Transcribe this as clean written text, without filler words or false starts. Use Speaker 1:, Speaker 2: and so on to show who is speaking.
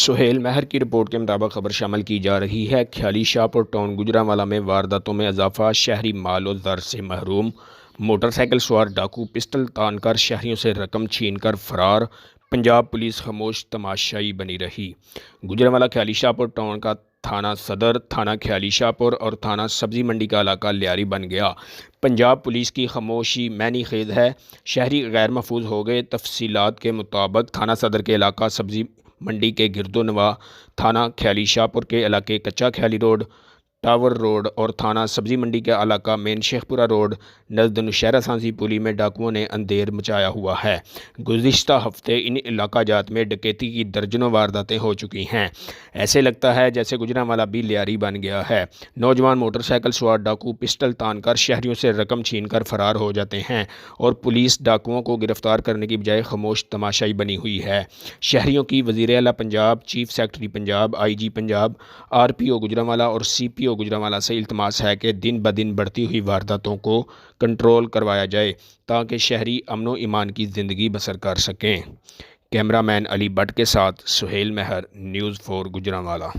Speaker 1: سہیل مہر کی رپورٹ کے مطابق خبر شامل کی جا رہی ہے۔ خیالی شاہپور ٹاؤن گوجرانوالہ میں وارداتوں میں اضافہ، شہری مال و زر سے محروم، موٹر سائیکل سوار ڈاکو پسٹل تان کر شہریوں سے رقم چھین کر فرار، پنجاب پولیس خاموش تماشائی بنی رہی۔ گوجرانوالہ خیالی شاہپور ٹاؤن کا تھانہ صدر، تھانہ خیالی شاہپور اور تھانہ سبزی منڈی کا علاقہ لیاری بن گیا۔ پنجاب پولیس کی خاموشی معنی خیز ہے، شہری غیر محفوظ ہو گئے۔ تفصیلات کے مطابق تھانہ صدر کے علاقہ سبزی منڈی کے گرد و نواح، تھانہ خیالی شاہپور کے علاقے کچا خیالی روڈ، ٹاور روڈ اور تھانہ سبزی منڈی کے علاقہ مین شیخ پورہ روڈ نزد نوشہرہ سانسی پولی میں ڈاکوؤں نے اندھیر مچایا ہوا ہے۔ گزشتہ ہفتے ان علاقہ جات میں ڈکیتی کی درجنوں وارداتیں ہو چکی ہیں۔ ایسے لگتا ہے جیسے گوجرانوالہ بھی لیاری بن گیا ہے۔ نوجوان موٹر سائیکل سوار ڈاکو پسٹل تان کر شہریوں سے رقم چھین کر فرار ہو جاتے ہیں اور پولیس ڈاکوؤں کو گرفتار کرنے کی بجائے خاموش تماشائی بنی ہوئی ہے۔ شہریوں کی وزیر اعلیٰ پنجاب، چیف سیکرٹری پنجاب، آئی جی پنجاب، آر پی او گوجرانوالہ اور سی پی او گوجرانوالہ سے التماس ہے کہ دن بدن بڑھتی ہوئی وارداتوں کو کنٹرول کروایا جائے تاکہ شہری امن و ایمان کی زندگی بسر کر سکیں۔ کیمرہ مین علی بٹ کے ساتھ سہیل مہر، نیوز 4 گوجرانوالہ۔